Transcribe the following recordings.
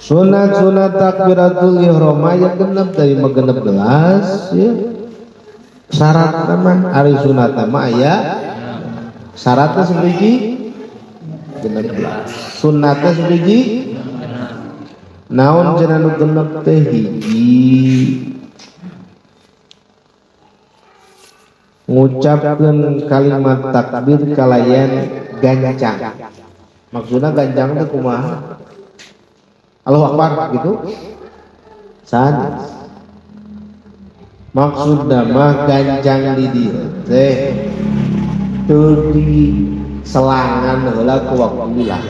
Sunat takbiratul ihram aya genep dari 16 ya. Syarat teman ari sunat mah aya syaratna sabiji 16. Sunatna sabiji naon cenah nu genep teh hiji ngucapkeun kalimat takbir kalayan gancang. Maksudna gancang teh kumaha? Allahu Akbar gitu. Sanes. Maksudna mah gancang di dieu teh teu di selangan heula ku waktu ulah.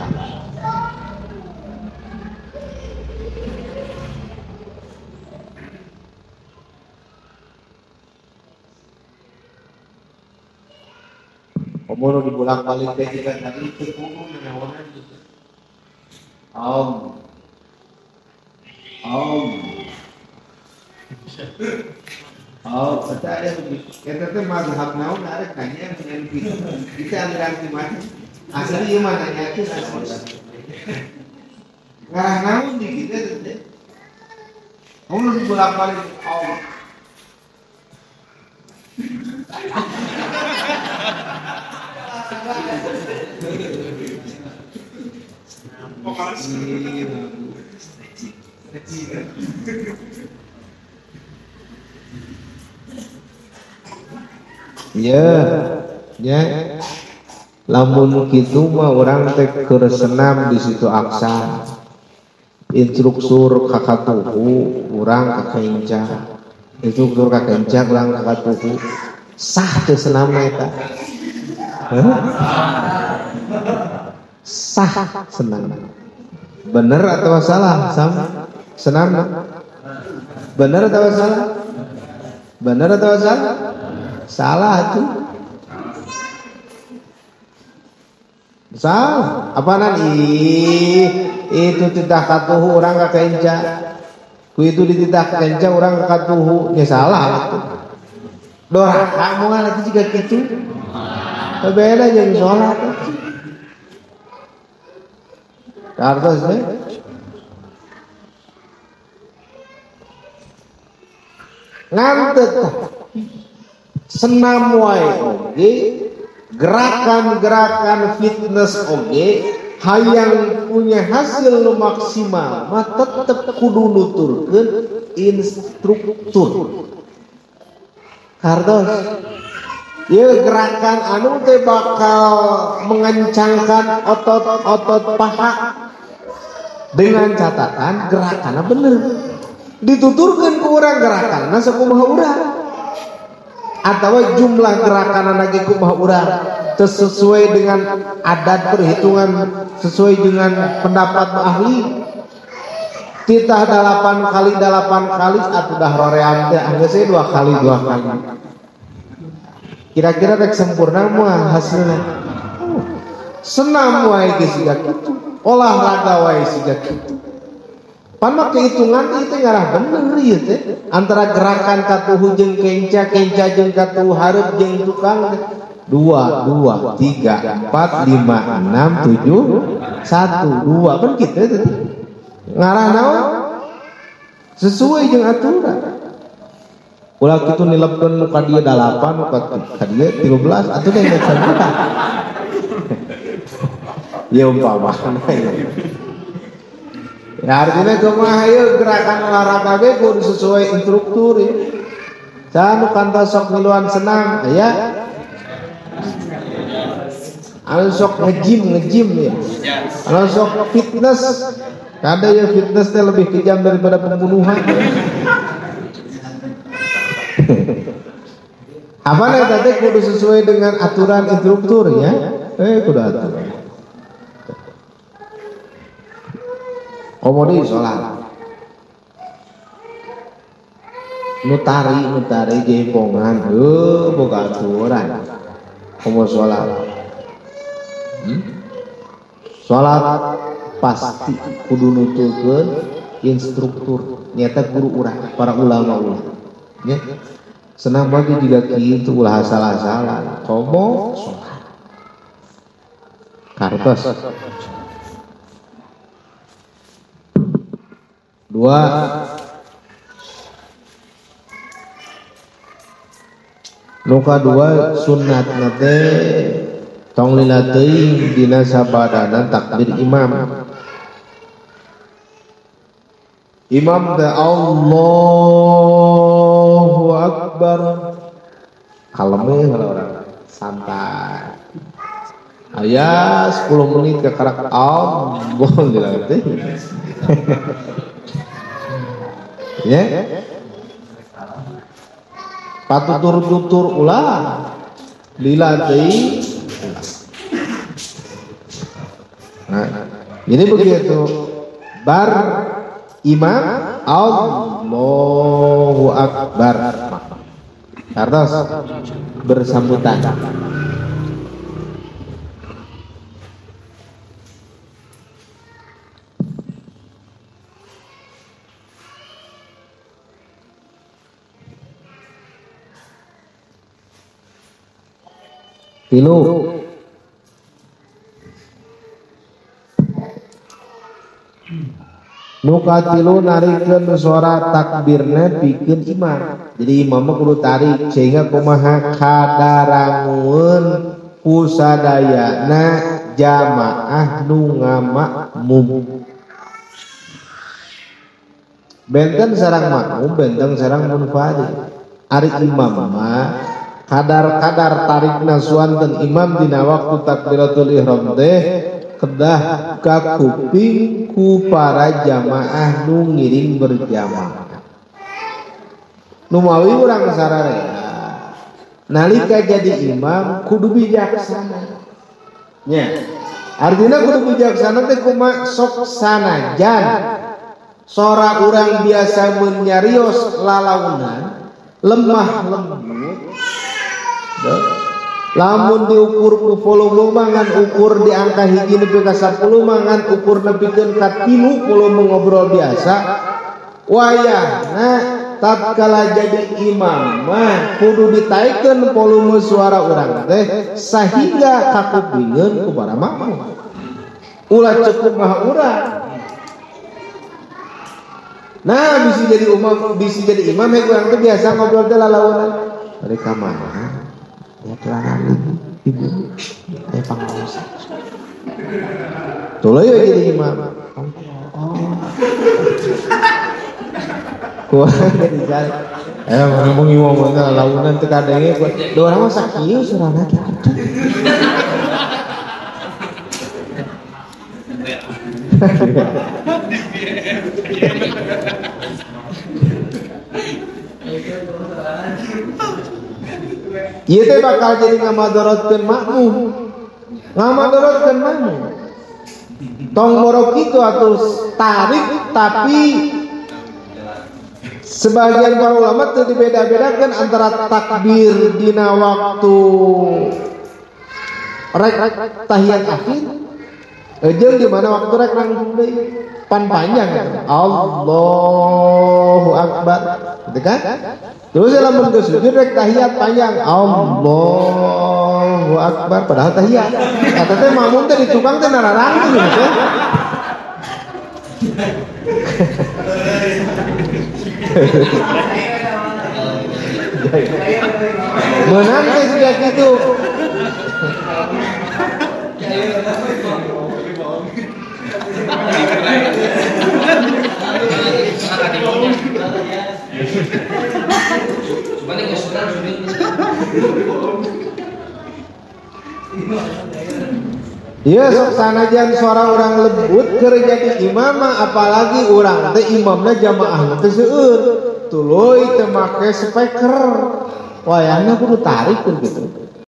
Umur dibolak-balik teh juga tadi teu kudu nyawana gitu. Percaya begitu. Kita teh mazhab naon arek nanya dengan gitu. Kita aliran di mana? Asli ieu mah nanyakeun asli. Ngarah naon di kitu teh. Umur dibolak-balik ya, lamun kitu mah orang teh keur senam di situ aksa. Instruktur kakatuhu urang kakenca. Instruktur kakenca urang kakatuhu. Sah teh senam eta. Sah senam. Bener atau salah? Senam. Bener atau salah? Bener atau salah? Salah tuh. Salah. Apaan itu tidak katuhu orang kakenca. Ku itu dititah kenca orang katuhu nya salah tuh. Dorah kamu lagi juga gitu. Beda jeung salat. Kartos deh. Ngantet senam wae oge gerakan-gerakan fitness oge hayang punya hasil nu maksimal mah tetep kudu nuturkeun instruktur. Kartos ieu gerakan anu teh bakal mengencangkan otot-otot paha dengan catatan gerakanna bener. Dituturkeun ku urang gerakanna sakumaha urang. Atawa jumlah gerakan lagi kumaha urang sesuai dengan adat perhitungan sesuai dengan pendapat ahli. Titah 8 kali atuh dah roream teh anggeus 2 kali. Kira-kira rek sempurna mah hasilna. Senam wae geus siga kitu, olahraga wae siga kitu. Pan mah kehitungan itu ngarah bener ieu teh antara gerakan katuhu jeung kenca jeung katuhu hareup jeung tukang 2 3 4 5 6 7 1 2 kan kitu teh ngarah naon sesuai jeung aturan. Ulah kitu nilepkeun muka dia 8 muka dia 13 atuh teh geus sabuta. Ya umpamana ya artinya kumaha ieu gerakan olahraga ge kudu sesuai instruktur ya. Can kantos sok miluan senam aya. Anu sok nge-gym ya. Anu sok fitness. Kada ya fitness teh lebih kejam daripada pembunuhan. Apa nih tadi kudu sesuai dengan aturan instruktur ya. Kudu aturan. Komodi sholat nutari jempongan boga aturan komo sholat sholat pasti kudu nuturkeun instruktur nyata guru urang para ulama ya senang bagi juga kitu ulah salah-salah komo sholat kartos Dua, nuka dua sunat nate tong lila teuing dina sabadana takbir imam. Imam teh Allahu Akbar. Kalem orang santai. Aya 10 menit ke karak Allah dilang teh. Ya. Patutur-tutur ulah lila teuing. Nah, jadi begitu bar imam Allahu Akbar terus bersambutan. Tilu, nukatilu narikeun suara takbirna pikeun imam. Jadi imam kudu tarik sehingga kumaha kadarangueun ku sadayana jamaah nu ngamakmum. Benten sareng makmum, benten sareng munfarid. Ari imam mah kadar-kadar tarikna suanten imam dina waktu takbiratul ihram teh kedah ka kuping ku para jamaah nu ngiring berjamaah. Nu mawi urang sararea nalika jadi imam kudu bijaksana. Nya, artinya kudu bijaksana teh kumaha sok sanajan sora urang biasa menyarios lalaunan lemah lembut. Lamun diukur ku volume mangan ukur di angka hiji nepi ka 10 mangan ukur nepikeun ka 30 ngobrol biasa wayahna tatkala jadi imam mah kudu ditaikeun volume suara urang teh sahingga kakupingeun ku para makmum. Ulah cukup mah urang. Nah, bisi jadi imam he urang teh biasa ngobrol teh lalaunan. Dari ka mana? Ya telangan ibu pengawas tuh ya jadi imam kurang jadi jalan ngomong ngomongnya launan teu kadenge dua orang mah sakieu surana kitu ieu teh bakal jadi ngamadorotkeun makmum. Ngamadorotkeun makmum. Tong borok kitu atuh tarik tapi sebagian para ulama teu dibeda-bedakeun antara takbir dina waktu rek tahiyat akhir jeung di mana waktu rek nanggung deui pan panjang Allahu Akbar gitu kan. Terus lamun geus sujud rek tahiyat panjang Allahu Akbar padahal tahiyat. Eta teh makmum teh di tukang teh nararang gitu. Menang teh sudah gitu. Iya sok sanajan suara orang lembut keur jadi imam apalagi urang teh imamna jamaah teh seueur tuluy teu make speaker wayahna kudu tarik gitu.